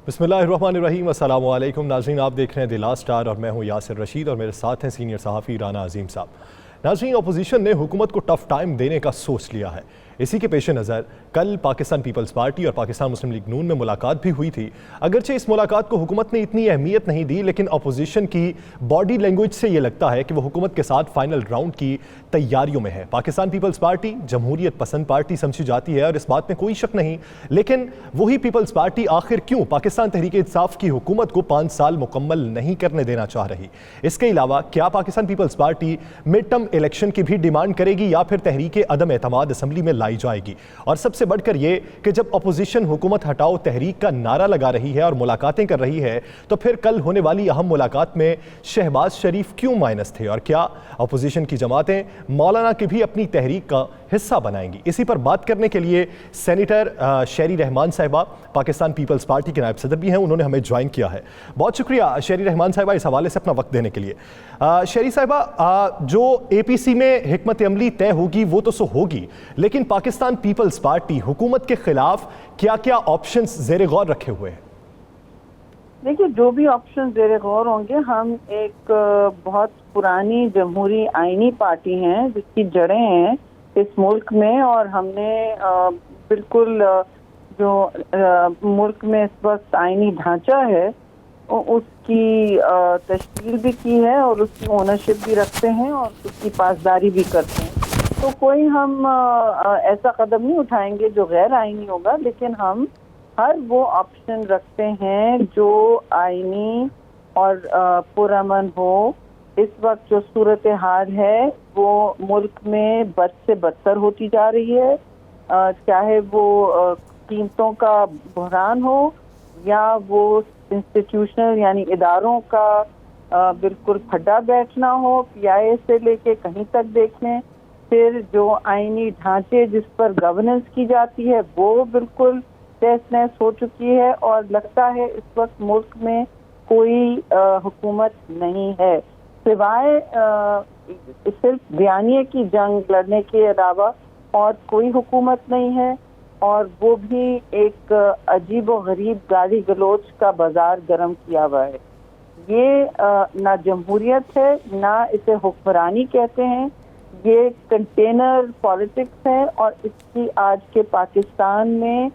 بسم اللہ الرحمن الرحیم، السلام علیکم ناظرین، آپ دیکھ رہے ہیں دی لاسٹ اسٹار اور میں ہوں یاسر رشید اور میرے ساتھ ہیں سینئر صحافی رانا عظیم صاحب۔ ناظرین، اپوزیشن نے حکومت کو ٹف ٹائم دینے کا سوچ لیا ہے۔ اسی کے پیش نظر کل پاکستان پیپلز پارٹی اور پاکستان مسلم لیگ نون میں ملاقات بھی ہوئی تھی۔ اگرچہ اس ملاقات کو حکومت نے اتنی اہمیت نہیں دی، لیکن اپوزیشن کی باڈی لینگویج سے یہ لگتا ہے کہ وہ حکومت کے ساتھ فائنل راؤنڈ کی تیاریوں میں ہے۔ پاکستان پیپلز پارٹی جمہوریت پسند پارٹی سمجھی جاتی ہے اور اس بات میں کوئی شک نہیں، لیکن وہی پیپلز پارٹی آخر کیوں پاکستان تحریک انصاف کی حکومت کو 5 سال مکمل نہیں کرنے دینا چاہ رہی؟ اس کے علاوہ کیا Pakistan Peoples Party mid term election کی بھی ڈیمانڈ کرے گی یا پھر تحریک عدم اعتماد اسمبلی میں لائی جائے گی؟ اور سب سے بڑھ کر یہ کہ جب اپوزیشن حکومت ہٹاؤ تحریک کا نعرہ لگا رہی ہے اور ملاقاتیں کر رہی ہے، تو پھر کل ہونے والی اہم ملاقات میں شہباز شریف کیوں مائنس تھے؟ اور کیا اپوزیشن کی جماعتیں مولانا کی بھی اپنی تحریک کا حصہ بنائیں گی؟ اسی پر بات کرنے کے لیے سینیٹر شیری رحمان صاحبہ پاکستان پیپلز پارٹی کے نائب صدر بھی ہیں، انہوں نے ہمیں جوائن کیا ہے۔ بہت شکریہ شیری رحمان صاحبہ اس حوالے سے اپنا وقت دینے کے لیے۔ شیری صاحبہ، جو اے پی سی میں حکمت عملی طے ہوگی وہ تو سو ہوگی، لیکن پاکستان پیپلز پارٹی حکومت کے خلاف کیا کیا آپشنز زیر غور رکھے ہوئے ہیں؟ دیکھیے، جو بھی آپشن زیر غور ہوں گے، ہم ایک بہت پرانی جمہوری آئینی پارٹی ہیں جس کی جڑیں ہیں اس ملک میں، اور ہم نے بالکل جو ملک میں اس وقت آئینی ڈھانچہ ہے اس کی تشکیل بھی کی ہے اور اس کی اونرشپ بھی رکھتے ہیں اور اس کی پاسداری بھی کرتے ہیں۔ تو کوئی ہم ایسا قدم نہیں اٹھائیں گے جو غیر آئینی ہوگا، لیکن ہم ہر وہ آپشن رکھتے ہیں جو آئینی اور پرامن ہو۔ اس وقت جو صورتحال ہے وہ ملک میں بد سے بدتر ہوتی جا رہی ہے، چاہے وہ قیمتوں کا بحران ہو یا وہ انسٹیٹیوشنل یعنی اداروں کا بالکل پھڈا بیٹھنا ہو، پی آئی اے سے لے کے کہیں تک دیکھ لیں، پھر جو آئینی ڈھانچے جس پر گورننس کی جاتی ہے وہ بالکل تہس نہس ہو چکی ہے، اور لگتا ہے اس وقت ملک میں کوئی حکومت نہیں ہے سوائے صرف بیانیے کی جنگ لڑنے کے علاوہ اور کوئی حکومت نہیں ہے، اور وہ بھی ایک عجیب و غریب گالی گلوچ کا بازار گرم کیا ہوا ہے۔ یہ نہ جمہوریت ہے نہ اسے حکمرانی کہتے ہیں، یہ کنٹینر پالیٹکس ہے، اور اس کی آج کے پاکستان میں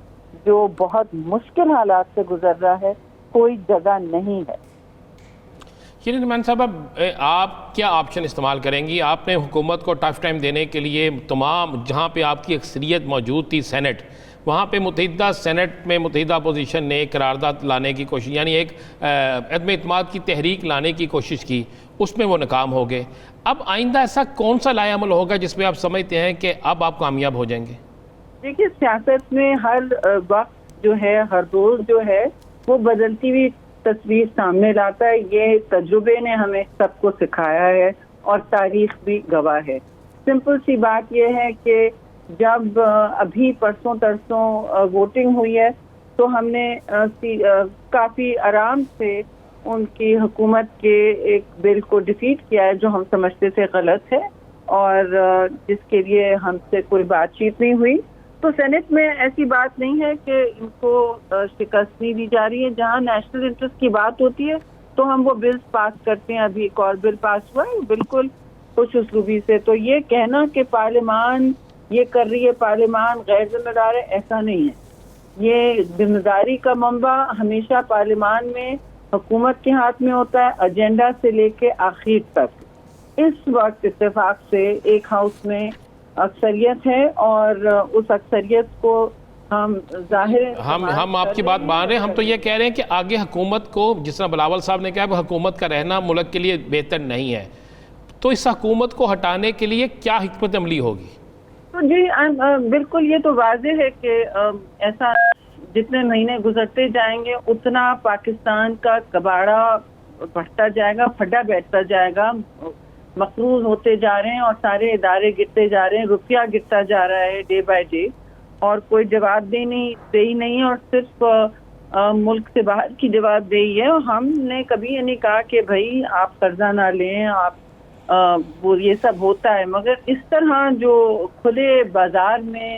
جو بہت مشکل حالات سے گزر رہا ہے کوئی جگہ نہیں ہے۔ شیری رحمان صاحب، آپ کیا آپشن استعمال کریں گی؟ آپ نے حکومت کو ٹف ٹائم دینے کے لیے تمام جہاں پہ آپ کی اکثریت موجود تھی سینٹ، وہاں پہ متحدہ سینٹ میں متحدہ اپوزیشن نے ایک قرارداد لانے کی کوشش، یعنی ایک عدم اعتماد کی تحریک لانے کی کوشش کی، اس میں وہ ناکام ہو گئے۔ اب آئندہ ایسا کون سا لائے عمل ہوگا جس میں آپ سمجھتے ہیں کہ اب آپ کامیاب ہو جائیں گے؟ دیکھیے، سیاست میں ہر وقت جو ہے، ہر روز جو ہے وہ بدلتی ہوئی تصویر سامنے لاتا ہے۔ یہ تجربے نے ہمیں سب کو سکھایا ہے اور تاریخ بھی گواہ ہے۔ سمپل سی بات یہ ہے کہ جب ابھی پرسوں ترسوں ووٹنگ ہوئی ہے تو ہم نے کافی آرام سے ان کی حکومت کے ایک بل کو ڈیفیٹ کیا ہے جو ہم سمجھتے تھے غلط ہے، اور جس کے لیے ہم سے کوئی بات چیت نہیں ہوئی۔ تو سینٹ میں ایسی بات نہیں ہے کہ ان کو شکست نہیں دی جا رہی ہے۔ جہاں نیشنل انٹرسٹ کی بات ہوتی ہے تو ہم وہ بلز پاس کرتے ہیں۔ ابھی ایک اور بل پاس ہوا ہے بالکل خوش اسلوبی سے۔ تو یہ کہنا کہ پارلیمان یہ کر رہی ہے، پارلیمان غیر ذمہ دار ہے، ایسا نہیں ہے۔ یہ ذمہ داری کا منبع ہمیشہ پارلیمان میں حکومت کے ہاتھ میں ہوتا ہے، ایجنڈا سے لے کے آخر تک۔ اس وقت اتفاق سے ایک ہاؤس میں اکثریت ہے، اور اس اکثریت کو ہم ظاہر ہم آپ کی بات مان رہے ہیں۔ ہم تو یہ کہہ رہے ہیں کہ آگے حکومت کو، جس طرح بلاول صاحب نے کہا، وہ حکومت کا رہنا ملک کے لیے بہتر نہیں ہے، تو اس حکومت کو ہٹانے کے لیے کیا حکمت عملی ہوگی؟ تو جی بالکل، یہ تو واضح ہے کہ ایسا جتنے مہینے گزرتے جائیں گے اتنا پاکستان کا کباڑا بڑھتا جائے گا، پھڈا بیٹھتا جائے گا، مقروض ہوتے جا رہے ہیں اور سارے ادارے گرتے جا رہے ہیں، روپیہ گرتا جا رہا ہے ڈے بائی ڈے، اور کوئی جواب دہی نہیں ہے، اور صرف ملک سے باہر کی جواب دہی ہے۔ اور ہم نے کبھی یہ نہیں کہا کہ بھائی آپ قرضہ نہ لیں، آپ وہ یہ سب ہوتا ہے، مگر اس طرح جو کھلے بازار میں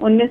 19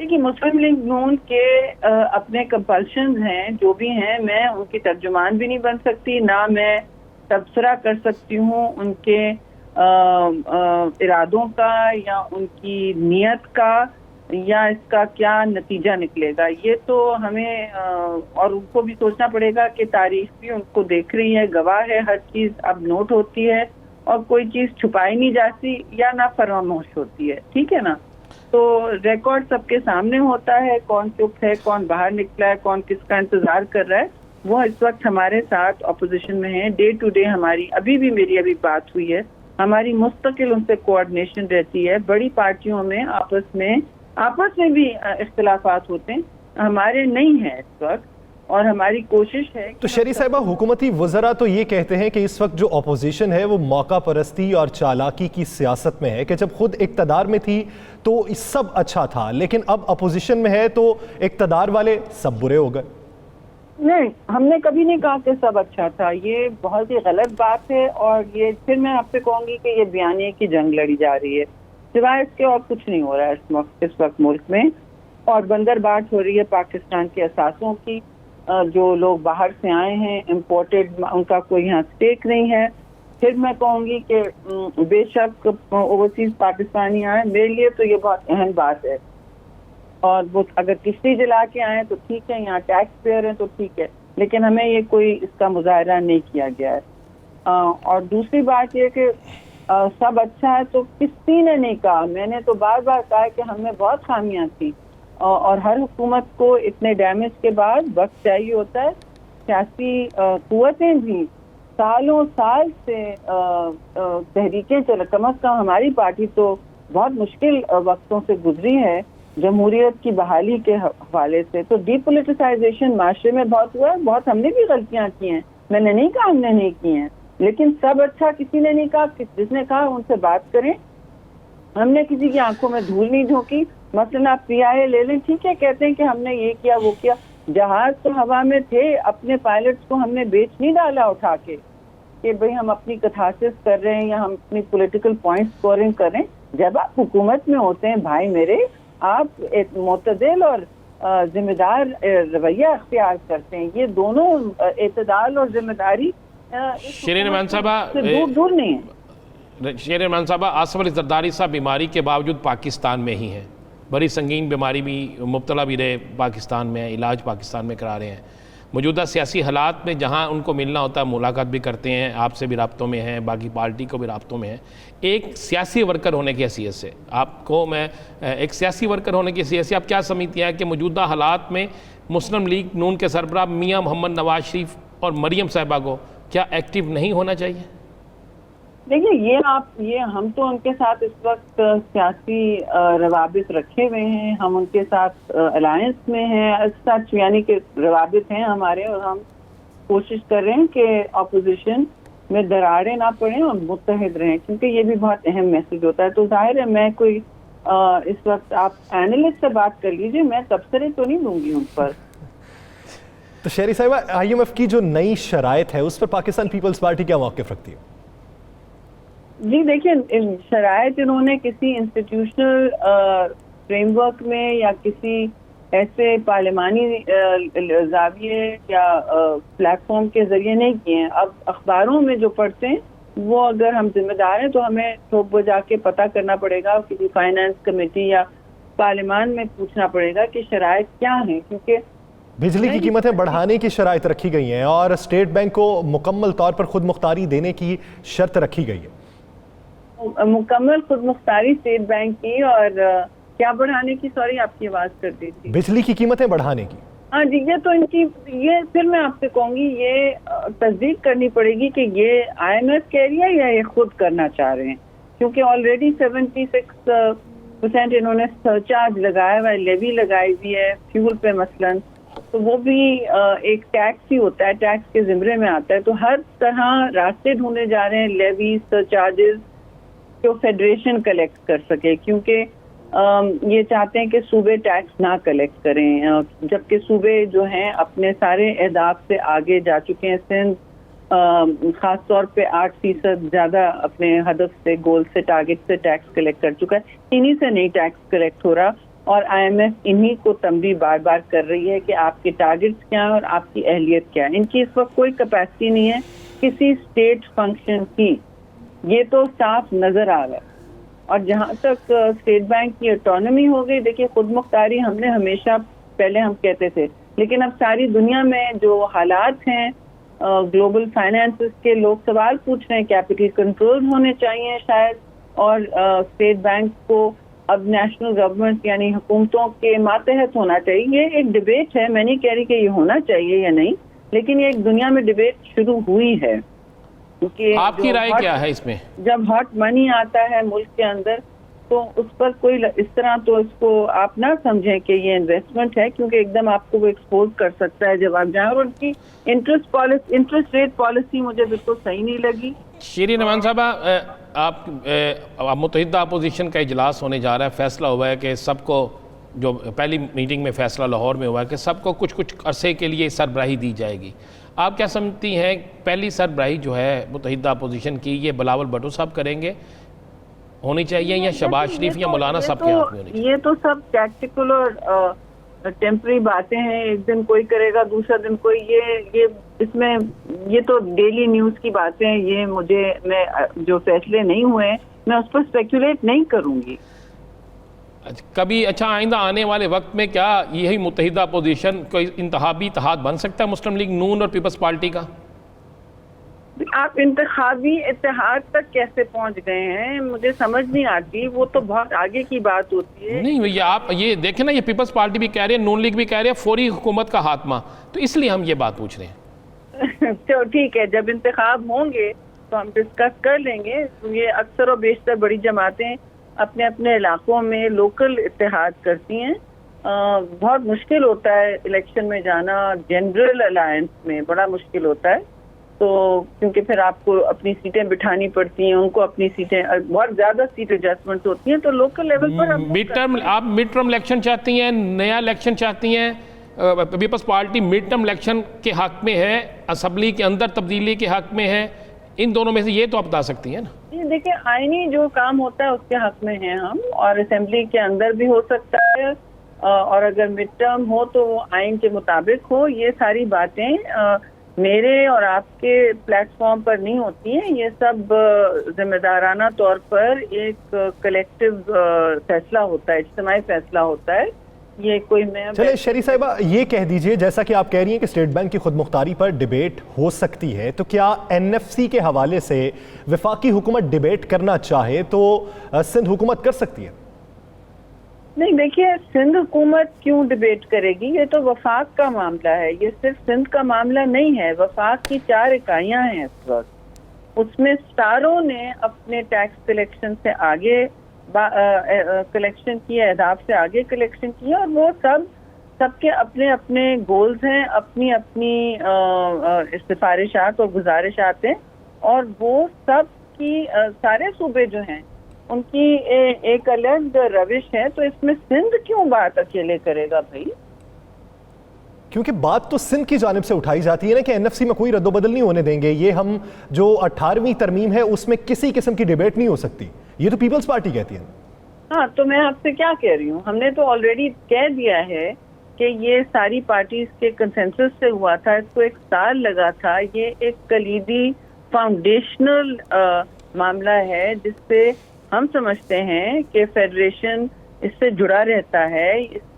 دیکھیے مسلم لیگ نون کے اپنے کمپلشنز ہیں جو بھی ہیں، میں ان کی ترجمان بھی نہیں بن سکتی، نہ میں تبصرہ کر سکتی ہوں ان کے ارادوں کا یا ان کی نیت کا یا اس کا کیا نتیجہ نکلے گا. یہ تو ہمیں اور ان کو بھی سوچنا پڑے گا کہ تاریخ بھی ان کو دیکھ رہی ہے، گواہ ہے، ہر چیز اب نوٹ ہوتی ہے اور کوئی چیز چھپائی نہیں جاتی یا نہ فراموش ہوتی ہے. ٹھیک ہے نا؟ تو ریکارڈ سب کے سامنے ہوتا ہے، کون چپ ہے، کون باہر نکلا ہے، کون کس کا انتظار کر رہا ہے. وہ اس وقت ہمارے ساتھ اپوزیشن میں ہیں. ڈے ٹو ڈے ہماری میری بات ہوئی ہے، ہماری مستقل ان سے کوآرڈینیشن رہتی ہے. بڑی پارٹیوں میں آپس میں بھی اختلافات ہوتے ہیں، ہمارے نہیں ہیں اس وقت، اور ہماری کوشش ہے. تو شیری صاحبہ، حکومتی وزراء تو یہ کہتے ہیں کہ اس وقت جو اپوزیشن ہے وہ موقع پرستی اور چالاکی کی سیاست میں ہے، کہ جب خود اقتدار میں تھی تو سب اچھا تھا، لیکن اب اپوزیشن میں ہے تو اقتدار والے سب برے ہو گئے. نہیں، ہم نے کبھی نہیں کہا کہ سب اچھا تھا. یہ بہت ہی غلط بات ہے، اور یہ پھر میں آپ سے کہوں گی کہ یہ بیانیے کی جنگ لڑی جا رہی ہے، سوائے اس کے اور کچھ نہیں ہو رہا ہے اس وقت ملک میں. اور بندر بانٹ ہو رہی ہے پاکستان کے اثاثوں کی. جو لوگ باہر سے آئے ہیں امپورٹڈ، ان کا کوئی یہاں اسٹیک نہیں ہے. پھر میں کہوں گی کہ بے شک اوورسیز پاکستانی آئے، میرے لیے تو یہ بہت اہم بات ہے. اور وہ اگر کشتی جلا کے آئیں تو ٹھیک ہے، یہاں ٹیکس پیئر ہیں تو ٹھیک ہے، لیکن ہمیں یہ کوئی اس کا مظاہرہ نہیں کیا گیا ہے. اور دوسری بات یہ کہ سب اچھا ہے تو کسی نے نہیں کہا. میں نے تو بار بار کہا کہ ہم میں بہت خامیاں تھیں، اور ہر حکومت کو اتنے ڈیمیج کے بعد وقت چاہیے ہوتا ہے. سیاسی قوتیں بھی سالوں سال سے تحریکیں کم از کم ہماری پارٹی تو بہت مشکل وقتوں سے گزری ہے جمہوریت کی بحالی کے حوالے سے. تو ڈی پولیٹیسائزیشن معاشرے میں بہت ہوا ہے، بہت ہم نے بھی غلطیاں کی ہیں، میں نے نہیں کہا ہم نے نہیں کی ہیں، لیکن سب اچھا کسی نے نہیں کہا. جس نے کہا ان سے بات کریں. ہم نے کسی کی آنکھوں میں دھول نہیں جھونکی. مثلا آپ پی آئی اے لے لیں، ٹھیک ہے، کہتے ہیں کہ ہم نے یہ کیا وہ کیا. جہاز تو ہوا میں تھے، اپنے پائلٹس کو ہم نے بیچ نہیں ڈالا اٹھا کے کہ بھئی ہم اپنی کتھارسس کر رہے ہیں یا ہم اپنی پولیٹیکل پوائنٹ اسکورنگ کر رہے ہیں. جب آپ حکومت میں ہوتے ہیں بھائی میرے، آپ ایک معتدل اور ذمہ دار رویہ اختیار کرتے ہیں. یہ دونوں اعتدال اور ذمہ داری شیرین امان صاحبہ دور نہیں ہے. شیرین امان صاحبہ، آصف علی زرداری صاحب بیماری کے باوجود پاکستان میں ہی ہیں، بڑی سنگین بیماری بھی مبتلا بھی رہے، پاکستان میں علاج پاکستان میں کرا رہے ہیں. موجودہ سیاسی حالات میں جہاں ان کو ملنا ہوتا ہے ملاقات بھی کرتے ہیں، آپ سے بھی رابطوں میں ہیں، باقی پارٹی کو بھی رابطوں میں ہیں. ایک سیاسی ورکر ہونے کی حیثیت سے آپ کو میں ایک سیاسی ورکر ہونے کی حیثیت سے آپ کیا سمجھتی ہیں کہ موجودہ حالات میں مسلم لیگ نون کے سربراہ میاں محمد نواز شریف اور مریم صاحبہ کو کیا ایکٹیو نہیں ہونا چاہیے؟ دیکھیے یہ ہم تو ان کے ساتھ اس وقت سیاسی روابط رکھے ہوئے ہیں، ہم ان کے ساتھ الائنس میں ہیں، سچ یعنی کہ روابط ہیں ہمارے، اور ہم کوشش کر رہے ہیں کہ اپوزیشن میں دراڑیں نہ پڑیں اور متحد رہیں، کیونکہ یہ بھی بہت اہم میسج ہوتا ہے. تو ظاہر ہے میں کوئی اس وقت آپ اینالسٹ سے بات کر لیجئے، میں تبصرے تو نہیں دوں گی ان پر. تو شیری صاحبہ، آئی ایم ایف کی جو نئی شرائط ہے اس پر پاکستان پیپلز پارٹی کیا موقف رکھتی ہے؟ جی دیکھیں، شرائط انہوں نے کسی انسٹیٹیوشنل فریم ورک میں یا کسی ایسے پارلیمانی زاویے یا پلیٹ فارم کے ذریعے نہیں کیے ہیں. اب اخباروں میں جو پڑھتے ہیں وہ اگر ہم ذمہ دار ہیں تو ہمیں ٹھوک بجا کے پتہ کرنا پڑے گا، کسی فائنانس کمیٹی یا پارلیمان میں پوچھنا پڑے گا کہ شرائط کیا ہیں. کیونکہ بجلی کی قیمتیں بڑھانے کی شرائط رکھی گئی ہیں اور اسٹیٹ بینک کو مکمل طور پر خود مختاری دینے کی شرط رکھی گئی ہے. مکمل خود مختاری اسٹیٹ بینک کی، اور کیا بڑھانے کی؟ سوری آپ کی آواز کر دی تھی. بجلی کی قیمتیں بڑھانے کی. ہاں جی، یہ تو ان کی، یہ پھر میں آپ سے کہوں گی یہ تصدیق کرنی پڑے گی کہ یہ آئی ایم ایف کہہ رہی ہے یا یہ خود کرنا چاہ رہے ہیں، کیونکہ آلریڈی 76% انہوں نے سرچارج لگایا ہوا ہے، لیوی لگائی ہوئی ہے فیول پہ مثلاً. تو وہ بھی ایک ٹیکس ہی ہوتا ہے، ٹیکس کے زمرے میں آتا ہے. تو ہر طرح راستے ڈھونڈے جا رہے ہیں لیوی سرچارجز جو فیڈریشن کلیکٹ کر سکے، کیونکہ یہ چاہتے ہیں کہ صوبے ٹیکس نہ کلیکٹ کریں، جبکہ صوبے جو ہیں اپنے سارے اہداف سے آگے جا چکے ہیں. سندھ خاص طور پہ 8% زیادہ اپنے ہدف سے، گول سے، ٹارگٹ سے ٹیکس کلیکٹ کر چکا ہے. انہی سے نہیں ٹیکس کلیکٹ ہو رہا. اور IMF انہی کو تنبیہ بار بار کر رہی ہے کہ آپ کے ٹارگٹس کیا ہیں اور آپ کی اہلیت کیا ہے. ان کی اس وقت کوئی کیپیسٹی نہیں ہے کسی اسٹیٹ فنکشن کی, یہ تو صاف نظر آ رہا ہے. اور جہاں تک اسٹیٹ بینک کی اٹانومی ہو گئی, دیکھیے خود مختاری ہم نے ہمیشہ پہلے ہم کہتے تھے, لیکن اب ساری دنیا میں جو حالات ہیں گلوبل فائنانسز کے, لوگ سوال پوچھ رہے ہیں کیپٹل کنٹرول ہونے چاہیے شاید, اور اسٹیٹ بینک کو اب نیشنل گورنمنٹ یعنی حکومتوں کے ماتحت ہونا چاہیے. یہ ایک ڈبیٹ ہے, میں نہیں کہہ رہی کہ یہ ہونا چاہیے یا نہیں, لیکن یہ ایک دنیا میں ڈبیٹ شروع ہوئی ہے. کیونکہ آپ کی رائے کیا ہے اس میں؟ جب ہاٹ منی آتا ہے ملک کے اندر تو اس پر کوئی اس طرح تو اس کو آپ نہ سمجھیں کہ یہ انویسٹمنٹ ہے, کیونکہ ایک دم آپ کو وہ ایکسپوز کر سکتا ہے جب آپ جائیں. اور ان کی انٹرسٹ ریٹ پالیسی مجھے بالکل صحیح نہیں لگی. شیرین امان صاحبہ, آپ متحدہ اپوزیشن کا اجلاس ہونے جا رہا ہے, فیصلہ ہوا ہے کہ سب کو, جو پہلی میٹنگ میں فیصلہ لاہور میں ہوا ہے کہ سب کو کچھ عرصے کے لیے سربراہی دی جائے گی. آپ کیا سمجھتی ہیں پہلی سربراہی جو ہے متحدہ اپوزیشن کی یہ بلاول بھٹو صاحب کریں گے, ہونی چاہیے, یا شہباز شریف یا مولانا صاحب کے ہاتھ میں ہونی چاہیے؟ یہ تو سب ٹیکٹیکل اور ٹیمپری باتیں ہیں, ایک دن کوئی کرے گا دوسرا دن کوئی. یہ اس میں یہ تو ڈیلی نیوز کی باتیں ہیں, یہ میں جو فیصلے نہیں ہوئے میں اس پر اسپیکولیٹ نہیں کروں گی. کبھی آئندہ آنے والے وقت میں کیا یہی متحدہ اپوزیشن کوئی انتخابی اتحاد بن سکتا ہے مسلم لیگ نون اور پیپلز پارٹی کا؟ آپ انتخابی اتحاد تک کیسے پہنچ گئے ہیں مجھے سمجھ نہیں آتی, وہ تو بہت آگے کی بات ہوتی ہے. نہیں, آپ یہ دیکھیں نا, یہ پیپلز پارٹی بھی کہہ رہے ہیں, نون لیگ بھی کہہ رہے ہیں فوری حکومت کا خاتمہ, تو اس لیے ہم یہ بات پوچھ رہے ہیں. تو ٹھیک ہے, جب انتخاب ہوں گے تو ہم ڈسکس کر لیں گے. یہ اکثر و بیشتر بڑی جماعتیں اپنے اپنے علاقوں میں لوکل اتحاد کرتی ہیں. بہت مشکل ہوتا ہے الیکشن میں جانا, جنرل الائنس میں بڑا مشکل ہوتا ہے, تو کیونکہ پھر آپ کو اپنی سیٹیں بٹھانی پڑتی ہیں, ان کو اپنی سیٹیں, بہت زیادہ سیٹ ایڈجسٹمنٹ ہوتی ہیں, تو لوکل لیول پر آپ مڈ ٹرم الیکشن چاہتی ہیں, نیا الیکشن چاہتی ہیں؟ Peoples Party mid term election کے حق میں ہے, اسمبلی کے اندر تبدیلی کے حق میں ہے, ان دونوں میں سے یہ تو آپ بتا سکتی ہیں نا؟ دیکھیں آئینی جو کام ہوتا ہے اس کے حق میں ہیں ہم, اور اسمبلی کے اندر بھی ہو سکتا ہے, اور اگر مڈ ٹرم ہو تو وہ آئین کے مطابق ہو. یہ ساری باتیں میرے اور آپ کے پلیٹ فارم پر نہیں ہوتی ہیں, یہ سب ذمہ دارانہ طور پر ایک کلیکٹیو فیصلہ ہوتا ہے, اجتماعی فیصلہ ہوتا ہے. یہ کوئی میں چلے شیری صاحبہ یہ کہہ دیجئے, جیسا کہ آپ کہہ رہی ہیں کہ اسٹیٹ بینک کی خود مختاری پر ڈیبیٹ ہو سکتی ہے, تو کیا NFC کے حوالے سے وفاقی حکومت ڈیبیٹ کرنا چاہے تو سندھ حکومت کر سکتی ہے؟ نہیں, دیکھیے سندھ حکومت کیوں ڈیبیٹ کرے گی, یہ تو وفاق کا معاملہ ہے, یہ صرف سندھ کا معاملہ نہیں ہے. وفاق کی 4 اکائیاں ہیں اس وقت, اس میں سٹاروں نے اپنے ٹیکس کلیکشن سے آگے کلیکشن کی, اہداف سے آگے کلیکشن کی, اور وہ سب کے اپنے اپنے گولز ہیں, اپنی اپنی سفارشات اور گزارشات ہیں, اور وہ سب کی سارے صوبے جو ہیں ان کی ایک الگ روش ہے. تو اس میں سندھ کیوں بات اکیلے کرے گا بھائی؟ کیونکہ بات تو سندھ کی جانب سے اٹھائی جاتی ہے نا کہ NFC میں کوئی رد و بدل نہیں ہونے دیں گے, یہ ہم جو 18ویں ترمیم ہے اس میں کسی قسم کی ڈیبیٹ نہیں ہو سکتی, یہ تو پیپلز پارٹی کہتی ہے. ہاں, تو میں آپ سے کیا کہہ رہی ہوں, ہم نے تو آلریڈی کہہ دیا ہے کہ یہ ساری پارٹیز کے کنسنسس سے ہوا تھا, اس کو 1 سال لگا تھا. یہ ایک کلیدی فاؤنڈیشنل معاملہ ہے جس سے ہم سمجھتے ہیں کہ فیڈریشن اس سے جڑا رہتا ہے.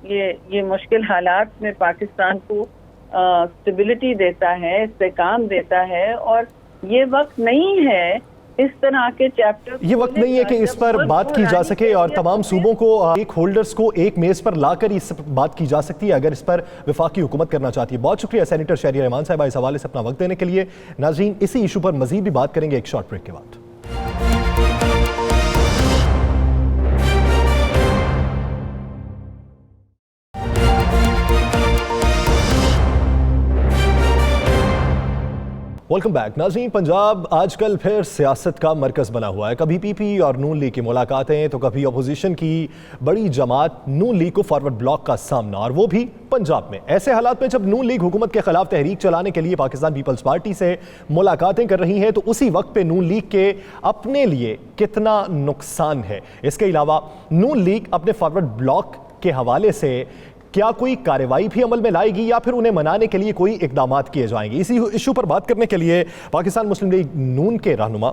یہ مشکل حالات میں پاکستان کو اسٹیبلٹی دیتا ہے, استحکام دیتا ہے, اور یہ وقت نہیں ہے اس طرح کے چیپٹر, یہ وقت نہیں ہے کہ اس پر بات کی جا سکے اور تمام صوبوں کو, ایک ہولڈرز کو ایک میز پر لا کر اس پر بات کی جا سکتی ہے اگر اس پر وفاقی حکومت کرنا چاہتی ہے. بہت شکریہ سینیٹر شہریار امان صاحبہ اس حوالے سے اپنا وقت دینے کے لیے. ناظرین, اسی ایشو پر مزید بھی بات کریں گے ایک شارٹ بریک کے بعد. Welcome back. ناظرین, پنجاب آج کل پھر سیاست کا مرکز بنا ہوا ہے. کبھی PP اور نون لیگ کی ملاقاتیں, تو کبھی اپوزیشن کی بڑی جماعت نون لیگ کو فارورڈ بلاک کا سامنا, اور وہ بھی پنجاب میں. ایسے حالات میں جب نون لیگ حکومت کے خلاف تحریک چلانے کے لیے پاکستان پیپلز پارٹی سے ملاقاتیں کر رہی ہیں, تو اسی وقت پہ نون لیگ کے اپنے لیے کتنا نقصان ہے. اس کے علاوہ نون لیگ اپنے فارورڈ بلاک کے حوالے سے کیا کوئی کارروائی بھی عمل میں لائے گی یا پھر انہیں منانے کے لیے کوئی اقدامات کیے جائیں گے؟ اسی ایشو پر بات کرنے کے لیے پاکستان مسلم لیگ نون کے رہنما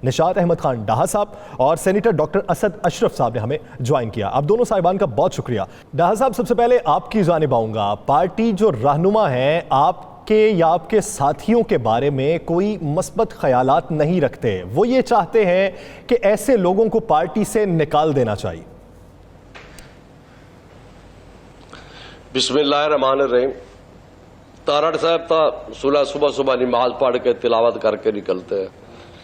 نشاط احمد خان ڈاہا صاحب اور سینیٹر ڈاکٹر اسد اشرف صاحب نے ہمیں جوائن کیا. آپ دونوں صاحبان کا بہت شکریہ. ڈاہا صاحب, سب سے پہلے آپ کی جانب آؤں گا. پارٹی جو رہنما ہیں آپ کے یا آپ کے ساتھیوں کے بارے میں کوئی مثبت خیالات نہیں رکھتے, وہ یہ چاہتے ہیں کہ ایسے لوگوں کو پارٹی سے نکال دینا چاہیے. بسم اللہ الرحمن الرحیم. تارڑ صاحب تا صبح نماز پڑھ کے تلاوت کر کے نکلتے ہیں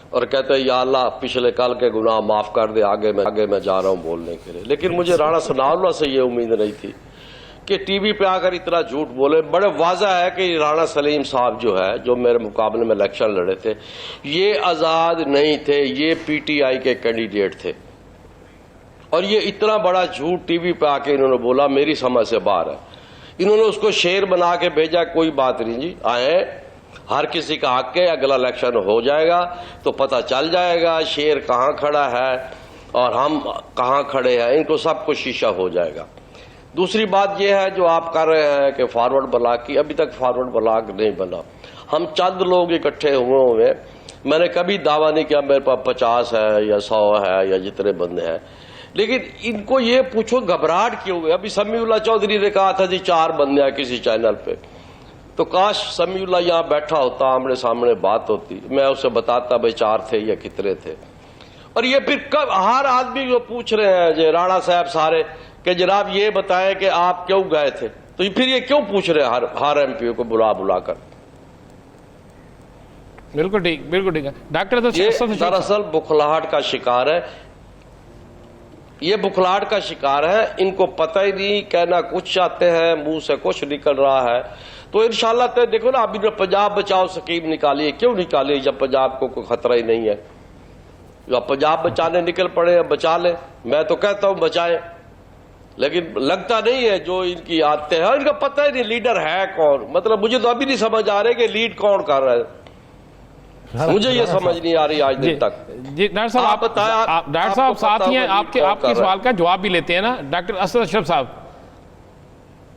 اور کہتے ہیں یا اللہ پچھلے کل کے گناہ معاف کر دے, آگے میں جا رہا ہوں بولنے کے لیے. لیکن مجھے رانا ثناء اللہ سے یہ امید نہیں تھی کہ ٹی وی پہ آ کر اتنا جھوٹ بولے. بڑے واضح ہے کہ رانا سلیم صاحب جو ہے, جو میرے مقابلے میں الیکشن لڑے تھے, یہ آزاد نہیں تھے, یہ پی ٹی آئی کے کینڈیڈیٹ تھے. اور یہ اتنا بڑا جھوٹ ٹی وی پہ آ کے انہوں نے بولا, میری سمجھ سے باہر ہے. انہوں نے اس کو شیر بنا کے بھیجا. کوئی بات نہیں جی, آئیں, ہر کسی کا حق ہے, اگلا الیکشن ہو جائے گا تو پتہ چل جائے گا شیر کہاں کھڑا ہے اور ہم کہاں کھڑے ہیں, ان کو سب کچھ شیشہ ہو جائے گا. دوسری بات یہ ہے جو آپ کر رہے ہیں کہ فارورڈ بلاک کی, ابھی تک فارورڈ بلاک نہیں بنا. ہم چند لوگ اکٹھے ہوئے, میں نے کبھی دعویٰ نہیں کیا میرے پاس 50 ہے یا 100 ہے یا جتنے بندے ہیں. لیکن ان کو یہ پوچھو گھبراہٹ کیوں ہوئی. ابھی سمیع اللہ چودھری نے کہا تھا جی 4 بندے ہیں کسی چینل پہ, تو کاش سمیع اللہ یہاں بیٹھا ہوتا, آمنے سامنے بات ہوتی, میں اسے بتاتا بھائی 4 تھے یا کتنے تھے. اور یہ پھر ہر آدمی جو پوچھ رہے ہیں جی رانا صاحب سارے کہ جناب یہ بتائیں کہ آپ کیوں گئے تھے, تو پھر یہ کیوں پوچھ رہے ہیں ہر ایم پی کو بلا کر. بالکل ٹھیک ہے ڈاکٹر. دراصل بخلاہٹ کا شکار ہے, یہ بخلاہٹ کا شکار ہے. ان کو پتہ ہی نہیں, کہنا کچھ چاہتے ہیں, منہ سے کچھ نکل رہا ہے. تو انشاءاللہ دیکھو نا, ابھی پنجاب بچاؤ سکیم نکالی, کیوں نکالی جب پنجاب کو کوئی خطرہ ہی نہیں ہے. جو پنجاب بچانے نکل پڑے ہیں, بچا لیں, میں تو کہتا ہوں بچائیں. لیکن لگتا نہیں ہے جو ان کی عادتیں ہیں, ان کا پتہ ہی نہیں لیڈر ہے کون. مطلب مجھے تو ابھی نہیں سمجھ آ رہے کہ لیڈ کون کر رہا ہے, مجھے یہ سمجھ نہیں آ رہی آج دن تک. جی ڈاکٹر صاحب, ڈاکٹر صاحب ساتھ ہی ہیں, آپ کے سوال کا جواب بھی لیتے ہیں نا ڈاکٹر اسد اشرف صاحب.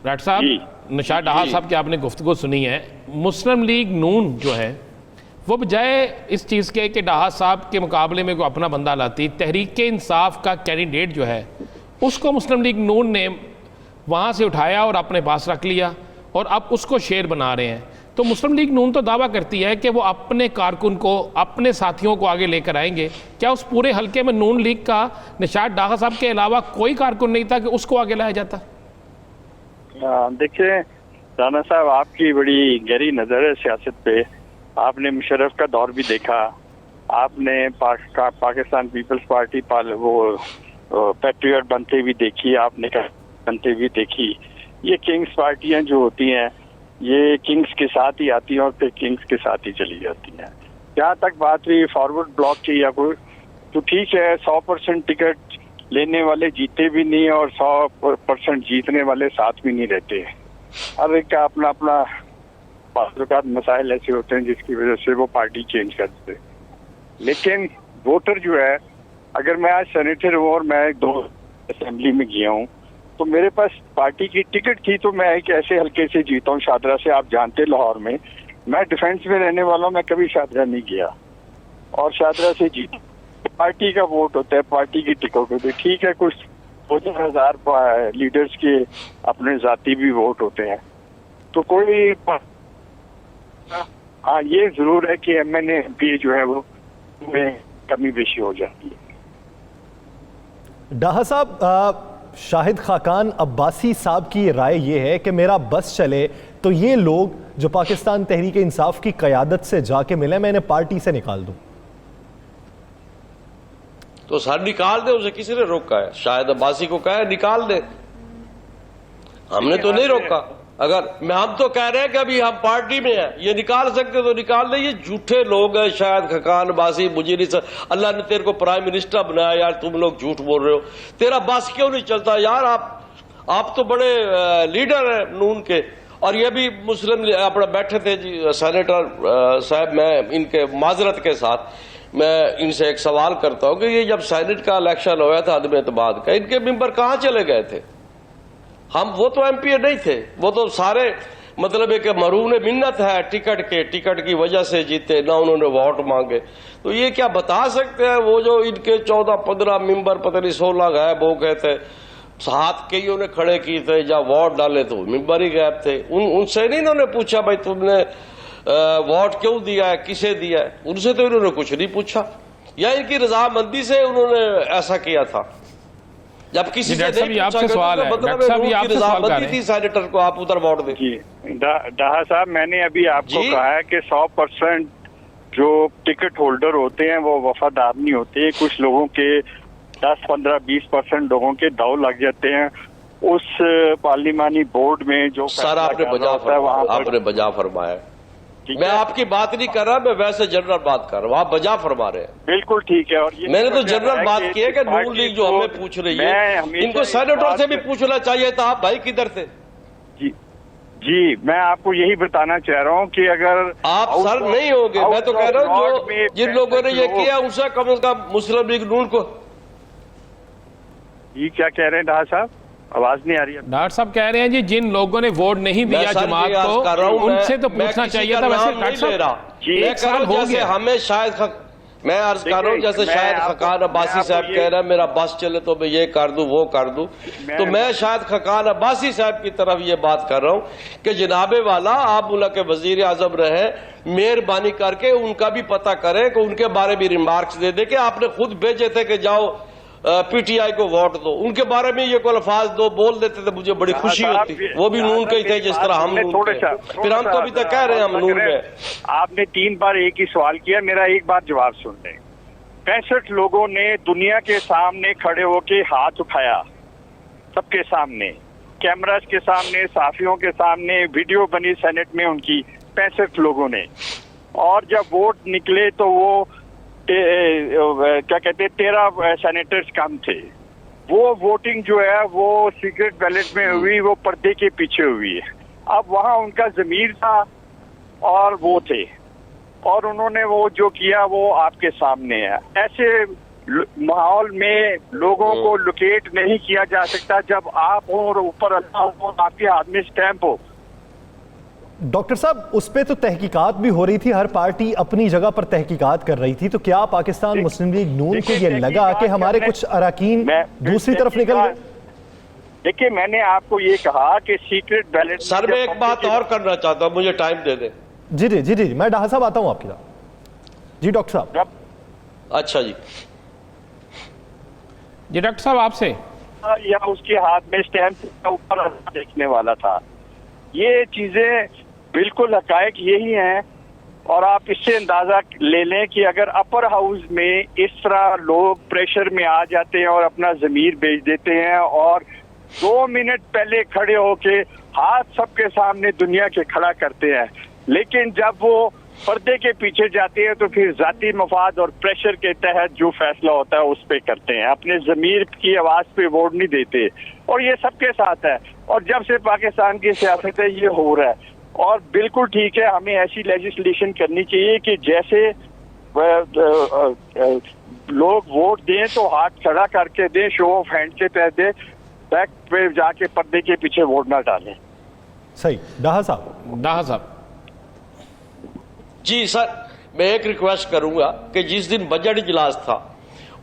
ڈاکٹر صاحب نشاط ڈاہا صاحب کی آپ نے گفتگو سنی ہے. مسلم لیگ نون جو ہے وہ بجائے اس چیز کے کہ ڈاہا صاحب کے مقابلے میں کوئی اپنا بندہ لاتی, تحریک انصاف کا کینڈیڈیٹ جو ہے اس کو مسلم لیگ نون نے وہاں سے اٹھایا اور اپنے پاس رکھ لیا اور اب اس کو شیر بنا رہے ہیں. تو مسلم لیگ نون تو دعویٰ کرتی ہے کہ وہ اپنے کارکن کو, اپنے ساتھیوں کو آگے لے کر آئیں گے. کیا اس پورے حلقے میں نون لیگ کا نشاط ڈاہا صاحب کے علاوہ کوئی کارکن نہیں تھا کہ اس کو آگے لایا جاتا؟ دیکھیں رانا صاحب, آپ کی بڑی گہری نظر ہے سیاست پہ. آپ نے مشرف کا دور بھی دیکھا, آپ نے پاکستان پیپلز پارٹی وہ پیٹریٹ بنتے بھی دیکھی, آپ نے بنتے بھی دیکھی. یہ کنگز پارٹیاں جو ہوتی ہیں یہ کنگز کے ساتھ ہی آتی ہیں اور پھر کنگز کے ساتھ ہی چلی جاتی ہیں. جہاں تک بات ہوئی فارورڈ بلاک کی یا کوئی, تو ٹھیک ہے 100% ٹکٹ لینے والے جیتے بھی نہیں اور 100% جیتنے والے ساتھ بھی نہیں رہتے. ہر ایک کا اپنا اپنا بعض اوقات مسائل ایسے ہوتے ہیں جس کی وجہ سے وہ پارٹی چینج کر دیتے. لیکن ووٹر جو ہے, اگر میں آج سینیٹر ہوں اور میں 2 اسمبلی میں گیا ہوں تو میرے پاس پارٹی کی ٹکٹ تھی, تو میں ایک ایسے حلقے سے جیتا ہوں شادرہ سے. آپ جانتے لاہور میں میں ڈیفینس میں رہنے والا ہوں, میں کبھی شادرہ نہیں گیا اور شادرہ سے جیتا. پارٹی کا ووٹ ہوتا ہے, پارٹی کی ٹکٹ ہوتی ہے. ٹھیک ہے کچھ 2000 لیڈرز کے اپنے ذاتی بھی ووٹ ہوتے ہیں, تو کوئی ہاں یہ ضرور ہے کہ ایم این اے پی جو ہے وہ میں کمی بیشی ہو جاتی ہے. ڈاہا صاحب, شاہد خاقان عباسی صاحب کی رائے یہ ہے کہ میرا بس چلے تو یہ لوگ جو پاکستان تحریک انصاف کی قیادت سے جا کے ملے میں انہیں پارٹی سے نکال دوں. تو سر نکال دے, اسے کسی نے روکا ہے؟ شاہد عباسی کو کہا ہے نکال دے, ہم نے تو نہیں روکا. اگر ہم تو کہہ رہے ہیں کہ ابھی ہم پارٹی میں ہیں, یہ نکال سکتے تو نکال دیں. یہ جھوٹے لوگ ہیں شاہد خاقان عباسی, مجھے نہیں اللہ نے تیرے کو پرائم منسٹر بنایا یار, تم لوگ جھوٹ بول رہے ہو. تیرا بس کیوں نہیں چلتا یار, آپ تو بڑے لیڈر ہیں نون کے. اور یہ بھی مسلم اپنا بیٹھے تھے جی سینیٹر صاحب, میں ان کے معذرت کے ساتھ میں ان سے ایک سوال کرتا ہوں کہ یہ جب سینٹ کا الیکشن ہوا تھا عدم اعتماد کا, ان کے ممبر کہاں چلے گئے تھے؟ وہ تو ایم پی نہیں تھے, وہ تو سارے مطلب ہے کہ مرہون منت ہے ٹکٹ کی وجہ سے جیتے, نہ انہوں نے ووٹ مانگے. تو یہ کیا بتا سکتے ہیں وہ جو ان کے 14-15 ممبر پتہ نہیں 16 غائب ہو گئے تھے, ہاتھ کئیوں نے کھڑے کیے تھے, جب ووٹ ڈالے تو ممبر ہی غائب تھے. ان سے نہیں انہوں نے پوچھا بھائی تم نے ووٹ کیوں دیا ہے, کسے دیا ہے, ان سے تو انہوں نے کچھ نہیں پوچھا, یا ان کی رضامندی سے انہوں نے ایسا کیا تھا. جب کسی سے نہیں پوچھا گیا تو مطلب ان کی رضامندی تھی سینیٹر کو آپ ادھر ووٹ دیں. جی ڈاہا صاحب, میں نے ابھی آپ کو کہا ہے کہ 100% جو ٹکٹ ہولڈر ہوتے ہیں وہ وفادار نہیں ہوتے. کچھ لوگوں کے 10-15-20% لوگوں کے داؤ لگ جاتے ہیں اس پارلیمانی بورڈ میں. جو سر آپ نے بجا فرمایا. میں آپ کی بات نہیں کر رہا, میں ویسے جنرل بات کر رہا ہوں, آپ بجا فرما رہے ہیں. بالکل ٹھیک ہے. اور میں نے تو جنرل بات کی ہے کہ نون لیگ جو ہمیں پوچھ رہی ہے, ان کو سینیٹر سے بھی پوچھنا چاہیے تھا آپ بھائی کدھر تھے. جی میں آپ کو یہی بتانا چاہ رہا ہوں کہ اگر آپ سر نہیں ہوگے, میں تو کہہ رہا ہوں جو جن لوگوں نے یہ کیا ان سے کم از کم مسلم لیگ نون کو. یہ کیا کہہ رہے ہیں ڈاہا صاحب, آواز نہیں آ رہی ہے. ڈاکٹر صاحب کہہ رہے ہیں جی جن لوگوں نے ووٹ نہیں دیا جماعت کو ان سے تو پوچھنا چاہیے تھا. ویسے ڈاکٹر صاحب ایک سال ہو گیا, ہمیں شاید میں عرض کر رہا ہوں جیسے شاید خقان عباسی صاحب کہہ رہا ہے میرا بس چلے تو میں یہ کر دوں وہ کر دوں, تو میں شاید خقان عباسی صاحب کی طرف یہ بات کر رہا ہوں کہ جناب والا آپ ملک کے وزیر اعظم رہے, مہربانی کر کے ان کا بھی پتہ کریں کہ ان کے بارے میں ریمارکس دے دیں کہ آپ نے خود بھیجے تھے کہ جاؤ پی ٹی آئی کو ووٹ دو, ان کے بارے میں یہ کوئی الفاظ دو بول دیتے تھے مجھے بڑی خوشی ہوتی. وہ بھی نون کے ہی تھے جس طرح ہم نون کے, پھر ہم تو ابھی تک کہہ رہے ہیں ہم نون کے. آپ نے 3 بار ایک ہی سوال کیا, میرا ایک بار جواب سن لیں. 65 لوگوں نے دنیا کے سامنے کھڑے ہو کے ہاتھ اٹھایا, سب کے سامنے, کیمراز کے سامنے, صحافیوں کے سامنے, ویڈیو بنی سینٹ میں ان کی 65 لوگوں نے. اور جب ووٹ نکلے تو وہ کیا کہتے 13 سینیٹرز کم تھے. وہ ووٹنگ جو ہے وہ سیکرٹ بیلٹ میں ہوئی, وہ پردے کے پیچھے ہوئی ہے. اب وہاں ان کا ضمیر تھا اور وہ تھے, اور انہوں نے وہ جو کیا وہ آپ کے سامنے ہے. ایسے ماحول میں لوگوں کو لوکیٹ نہیں کیا جا سکتا جب آپ ہوں اور اوپر اللہ ہو, آپ کے ہاتھ میں سٹیمپ ہو. ڈاکٹر صاحب اس پہ تو تحقیقات بھی ہو رہی تھی, ہر پارٹی اپنی جگہ پر تحقیقات کر رہی تھی, تو کیا پاکستان مسلم لیگ نون کو یہ لگا کہ ہمارے کچھ اراکین دوسری طرف نکل گئے؟ دیکھیں میں نے آپ کو یہ کہا کہ سیکرٹ بیلٹ. سر میں ایک بات اور کرنا چاہتا ہوں, مجھے ٹائم دے دیں. جی میں ڈاہا صاحب آتا ہوں آپ کی طرف. جی ڈاکٹر صاحب. اچھا جی ڈاکٹر صاحب آپ سے یا اس کے ہاتھ میں سٹیمپ اوپر دیکھنے والا تھا. یہ چیزیں بالکل حقائق یہی ہیں, اور آپ اس سے اندازہ لے لیں کہ اگر اپر ہاؤس میں اس طرح لوگ پریشر میں آ جاتے ہیں اور اپنا ضمیر بیچ دیتے ہیں اور 2 منٹ پہلے کھڑے ہو کے ہاتھ سب کے سامنے دنیا کے کھڑا کرتے ہیں, لیکن جب وہ پردے کے پیچھے جاتے ہیں تو پھر ذاتی مفاد اور پریشر کے تحت جو فیصلہ ہوتا ہے اس پہ کرتے ہیں, اپنے ضمیر کی آواز پہ ووٹ نہیں دیتے. اور یہ سب کے ساتھ ہے, اور جب سے پاکستان کی سیاست ہے یہ ہو رہا ہے. اور بالکل ٹھیک ہے, ہمیں ایسی لیجسلیشن کرنی چاہیے کہ جیسے لوگ ووٹ دیں تو ہاتھ کھڑا کر کے دیں, شو آف ہینڈ کے تحت دیں, بیک پہ جا کے پردے کے پیچھے ووٹ نہ ڈالیں. صحیح. ڈاہا صاحب. جی سر, میں ایک ریکویسٹ کروں گا کہ جس دن بجٹ اجلاس تھا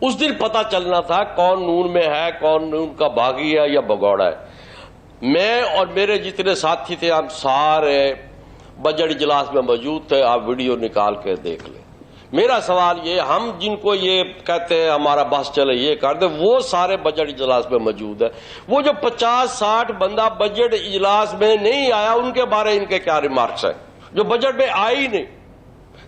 اس دن پتہ چلنا تھا کون نون میں ہے, کون نون کا باغی ہے یا بگوڑا ہے. میں اور میرے جتنے ساتھی تھے ہم سارے بجٹ اجلاس میں موجود تھے, آپ ویڈیو نکال کے دیکھ لیں. میرا سوال یہ, ہم جن کو یہ کہتے ہیں ہمارا بس چلے یہ کر دیں, وہ سارے بجٹ اجلاس میں موجود ہے. وہ جو 50-60 بندہ بجٹ اجلاس میں نہیں آیا ان کے بارے ان کے کیا ریمارکس ہیں, جو بجٹ میں آئی نہیں.